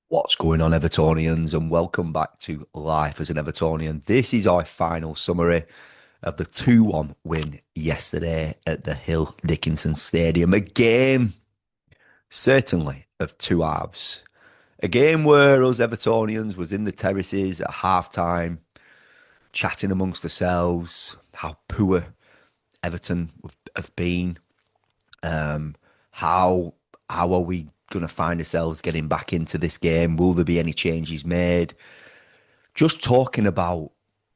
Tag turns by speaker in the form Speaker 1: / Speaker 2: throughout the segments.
Speaker 1: What's going on, Evertonians, and welcome back to Life as an Evertonian. This is our final summary of the 2-1 win yesterday at the Hill Dickinson Stadium. A game, certainly, of two halves. A game where us Evertonians was in the terraces at half-time, chatting amongst ourselves, how poor Everton have been, how how are we going to find ourselves getting back into this game? Will there be any changes made? Just talking about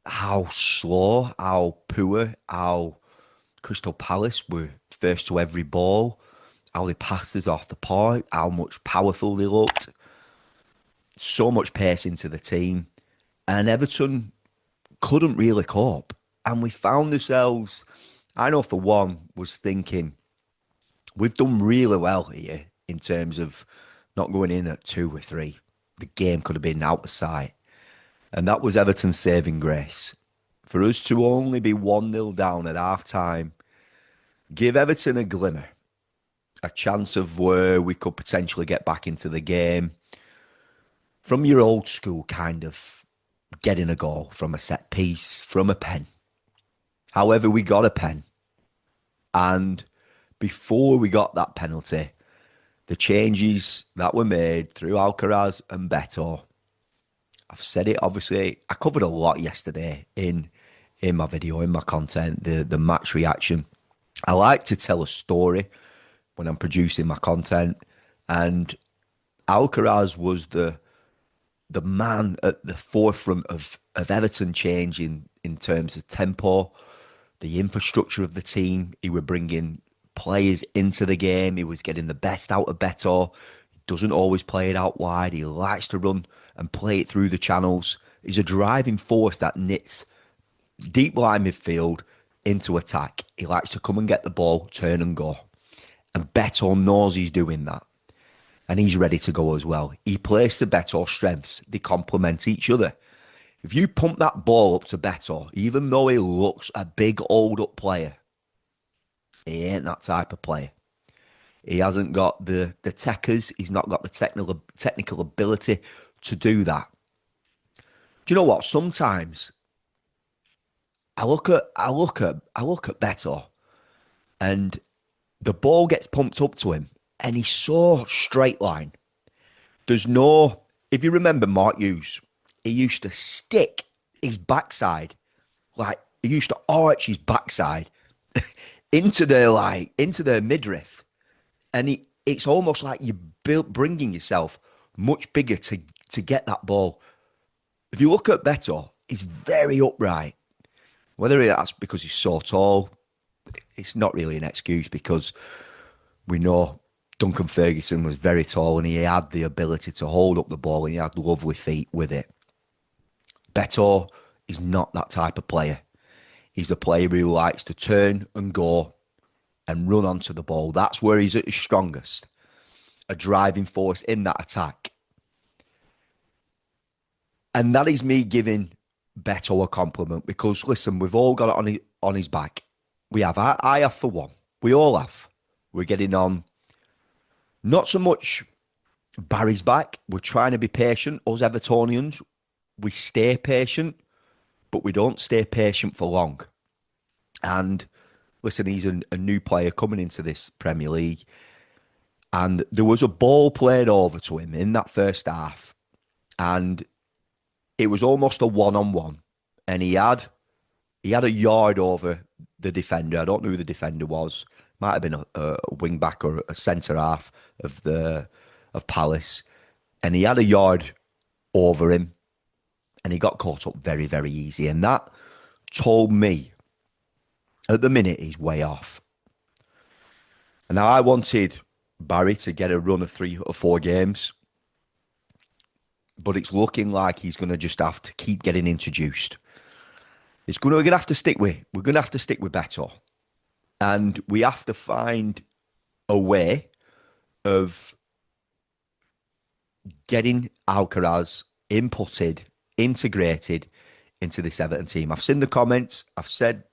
Speaker 1: how slow, how poor, how Crystal Palace were first to every ball, how they passed us off the park, how much powerful they looked, so much pace into the team, and Everton couldn't really cope. And we found ourselves, I know for one, was thinking we've done really well here in terms of not going in at 2 or 3. The game could have been out of sight. And that was Everton's saving grace. For us to only be 1-0 down at half time, give Everton a glimmer, a chance of where we could potentially get back into the game from your old school kind of getting a goal from a set piece, from a pen. However, we got a pen. And before we got that penalty, the changes that were made through Alcaraz and Beto, I've said it, obviously, I covered a lot yesterday in my video, in my content, the match reaction. I like to tell a story when I'm producing my content, and Alcaraz was the man at the forefront of Everton changing in terms of tempo, the infrastructure of the team. He were bringing players into the game. He was getting the best out of Beto. He doesn't always play it out wide. He likes to run and play it through the channels. He's a driving force that knits deep line midfield into attack. He likes to come and get the ball, turn and go. And Beto knows he's doing that. And he's ready to go as well. He plays to Beto's strengths. They complement each other. If you pump that ball up to Beto, even though he looks a big old up player, he ain't that type of player. He hasn't got the techers. He's not got the technical ability to do that. Do you know what? Sometimes I look at Beto, and the ball gets pumped up to him and he's so straight line. There's no, if you remember Mark Hughes, he used to stick his backside, like he used to arch his backside into the midriff. And it's almost like you're bringing yourself much bigger to get that ball. If you look at Beto, he's very upright. Whether that's because he's so tall, it's not really an excuse because we know Duncan Ferguson was very tall and he had the ability to hold up the ball and he had lovely feet with it. Beto is not that type of player. He's a player who likes to turn and go and run onto the ball. That's where he's at his strongest. A driving force in that attack. And that is me giving Beto a compliment because, listen, we've all got it on his back. We have. I have for one. We all have. We're getting on. Not so much Barry's back. We're trying to be patient. Us Evertonians, we stay patient, but we don't stay patient for long. And listen, he's a new player coming into this Premier League. And there was a ball played over to him in that first half. And it was almost a one-on-one. And he had a yard over the defender. I don't know who the defender was. Might have been a wing back or a centre half of Palace. And he had a yard over him. And he got caught up very, very easy. And that told me at the minute he's way off. And now I wanted Barry to get a run of 3 or 4 games. But it's looking like he's going to just have to keep getting introduced. We're going to have to stick with Beto. And we have to find a way of getting Alcaraz inputted, integrated into this Everton team. I've seen the comments. I've said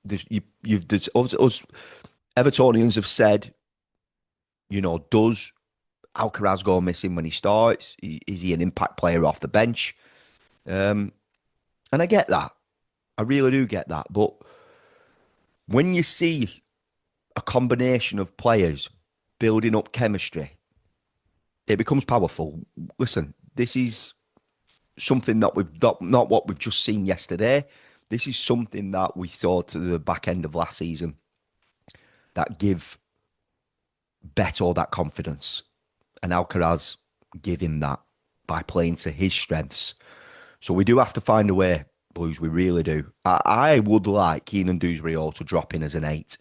Speaker 1: this, us Evertonians have said, does Alcaraz go missing when he starts? Is he an impact player off the bench? Um, and I get that. I really do get that. But when you see a combination of players building up chemistry, it becomes powerful. Listen, this is something that we've not what we've just seen yesterday. This is something that we saw to the back end of last season that give Beto that confidence. And Alcaraz give him that by playing to his strengths. So we do have to find a way, Blues. We really do. I would like Keenan Dewsbury-Hall to drop in as an 8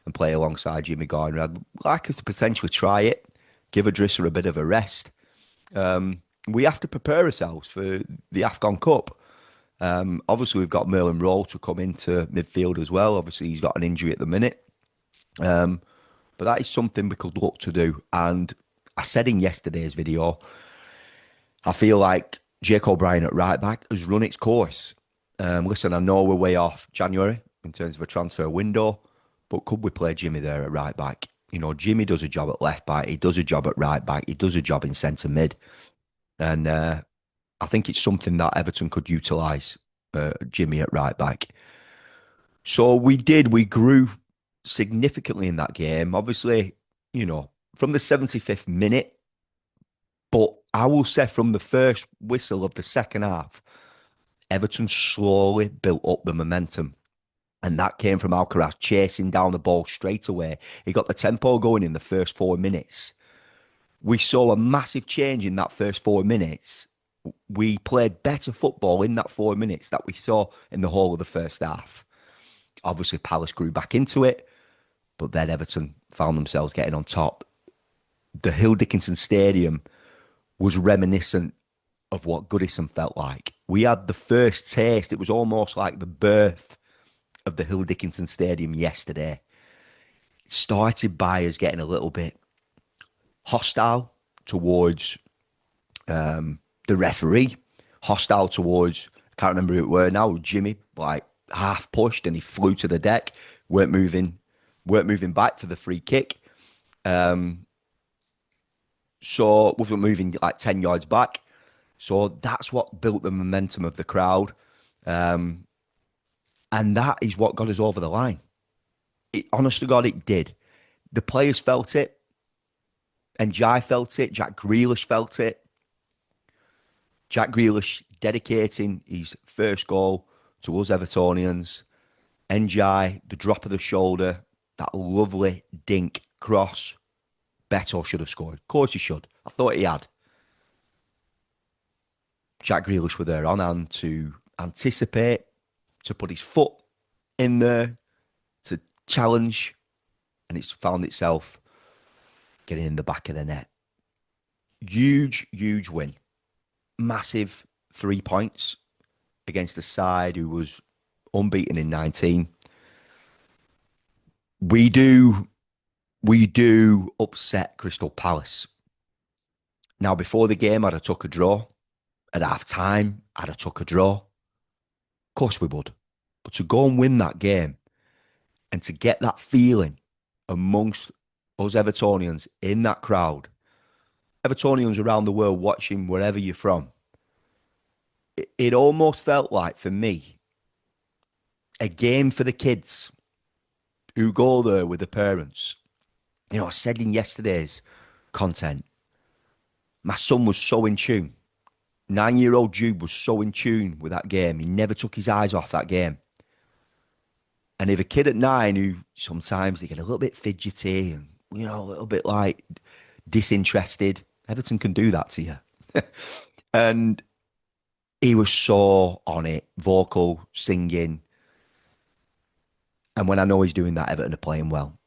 Speaker 1: and play alongside Jimmy Gardner. I'd like us to potentially try it, give Adrissa a bit of a rest. We have to prepare ourselves for the AFCON Cup. Obviously, we've got Merlin Rowe to come into midfield as well. Obviously, he's got an injury at the minute. But that is something we could look to do. And I said in yesterday's video, I feel like Jake O'Brien at right back has run its course. Listen, I know we're way off January in terms of a transfer window, but could we play Jimmy there at right back? You know, Jimmy does a job at left back, he does a job at right back, he does a job in centre mid. And I think it's something that Everton could utilise, Jimmy at right back. So we grew significantly in that game. Obviously, you know, from the 75th minute, but I will say from the first whistle of the second half, Everton slowly built up the momentum. And that came from Alcaraz chasing down the ball straight away. He got the tempo going in the first 4 minutes. We saw a massive change in that first 4 minutes. We played better football in that 4 minutes that we saw in the whole of the first half. Obviously, Palace grew back into it, but then Everton found themselves getting on top. The Hill Dickinson Stadium was reminiscent of what Goodison felt like. We had the first taste. It was almost like the birth of the Hill Dickinson Stadium yesterday. It started by us getting a little bit hostile towards the referee, hostile towards, I can't remember who it were now, Jimmy, like half pushed and he flew to the deck, weren't moving back for the free kick. So wasn't moving like 10 yards back. So that's what built the momentum of the crowd. And that is what got us over the line. Honest to God, it did. The players felt it. And Jai felt it. Jack Grealish felt it. Jack Grealish dedicating his first goal to us Evertonians. Njai, the drop of the shoulder, that lovely dink cross. Beto should have scored. Of course he should. I thought he had. Jack Grealish were there on hand to anticipate, to put his foot in there, to challenge, and it's found itself getting in the back of the net. Huge, huge win. Massive 3 points against a side who was unbeaten in 19. We do upset Crystal Palace. Now, before the game, I'd have took a draw. At half time, I'd have took a draw. Of course we would. But to go and win that game and to get that feeling amongst us Evertonians in that crowd, Evertonians around the world watching wherever you're from, it almost felt like, for me, a game for the kids who go there with the parents. You know, I said in yesterday's content, my son was so in tune. 9-year-old Jude was so in tune with that game. He never took his eyes off that game. And if a kid at 9 who sometimes they get a little bit fidgety and, you know, a little bit like disinterested, Everton can do that to you. And he was so on it, vocal, singing. And when I know he's doing that, Everton are playing well.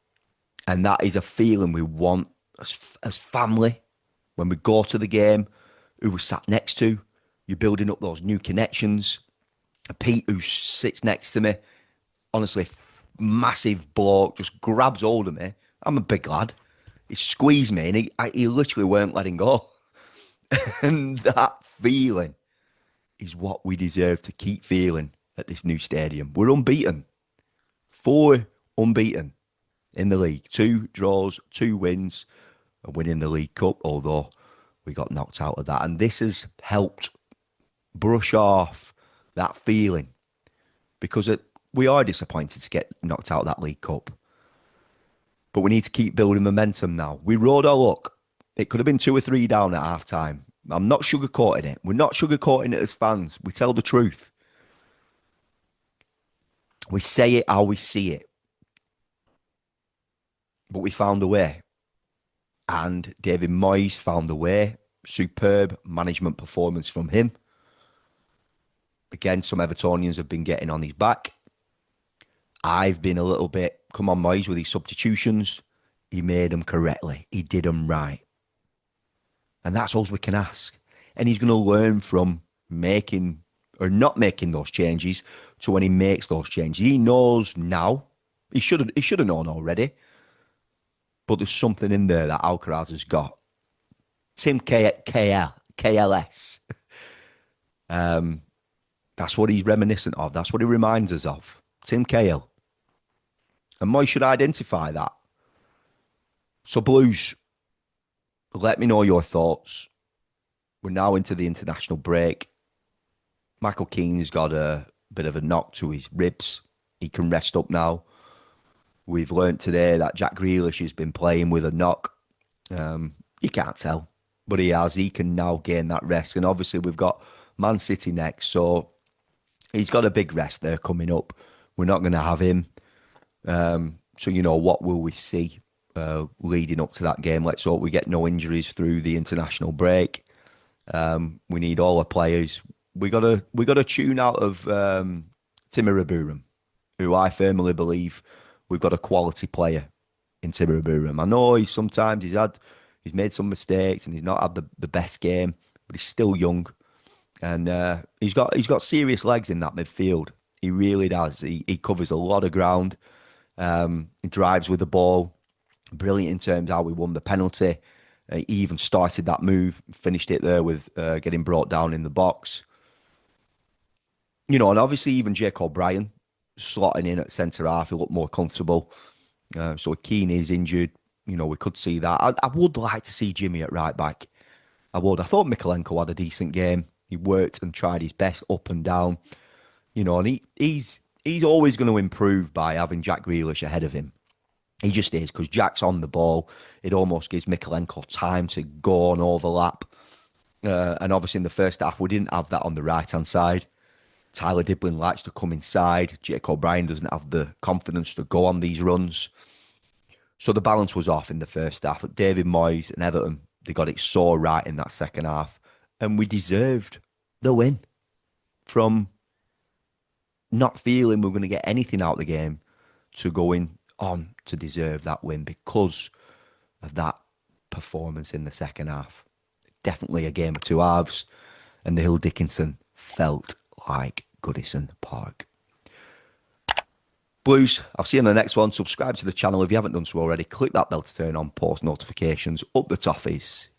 Speaker 1: And that is a feeling we want as family when we go to the game, who we sat next to. You're building up those new connections. Pete, who sits next to me, honestly, massive bloke, just grabs hold of me. I'm a big lad. He squeezed me and he literally weren't letting go. And that feeling is what we deserve to keep feeling at this new stadium. We're unbeaten. 4 unbeaten in the league. 2 draws, 2 wins. and winning the League Cup, although we got knocked out of that. And this has helped brush off that feeling because we are disappointed to get knocked out of that League Cup. But we need to keep building momentum now. We rode our luck. It could have been 2 or 3 down at half time. I'm not sugarcoating it. We're not sugarcoating it as fans. We tell the truth. We say it how we see it. But we found a way. And David Moyes found a way. Superb management performance from him. Again, some Evertonians have been getting on his back. I've been a little bit, come on, Moyes, with his substitutions. He made them correctly. He did them right. And that's all we can ask. And he's going to learn from making or not making those changes to when he makes those changes. He knows now. He should have known already. But there's something in there that Alcaraz has got. Tim KLS. That's what he's reminiscent of. That's what he reminds us of. Tim Cahill. And Moy should identify that. So Blues, let me know your thoughts. We're now into the international break. Michael Keane's got a bit of a knock to his ribs. He can rest up now. We've learnt today that Jack Grealish has been playing with a knock. You can't tell, but he has. He can now gain that rest. And obviously we've got Man City next, so he's got a big rest there coming up. We're not going to have him. So, what will we see leading up to that game? Let's hope we get no injuries through the international break. We need all the players. We got to tune out of Timur Ibrahim, who I firmly believe we've got a quality player in Timur Ibrahim. I know he's made some mistakes and he's not had the best game, but he's still young. And he's got serious legs in that midfield. He really does. He covers a lot of ground. He drives with the ball. Brilliant in terms of how we won the penalty. He even started that move, finished it there with getting brought down in the box. And obviously even Jake O'Brien slotting in at centre half, he looked more comfortable. So Keane is injured. We could see that. I would like to see Jimmy at right back. I would. I thought Mikalenko had a decent game. He worked and tried his best up and down. And he's always going to improve by having Jack Grealish ahead of him. He just is, because Jack's on the ball. It almost gives Mikalenko time to go on overlap. And obviously in the first half, we didn't have that on the right-hand side. Tyler Diblin likes to come inside. Jake O'Brien doesn't have the confidence to go on these runs. So the balance was off in the first half. But David Moyes and Everton, they got it so right in that second half. And we deserved the win from not feeling we were going to get anything out of the game to going on to deserve that win because of that performance in the second half. Definitely a game of two halves, and the Hill Dickinson felt like Goodison Park. Blues, I'll see you in the next one. Subscribe to the channel if you haven't done so already. Click that bell to turn on post notifications. Up the toffees.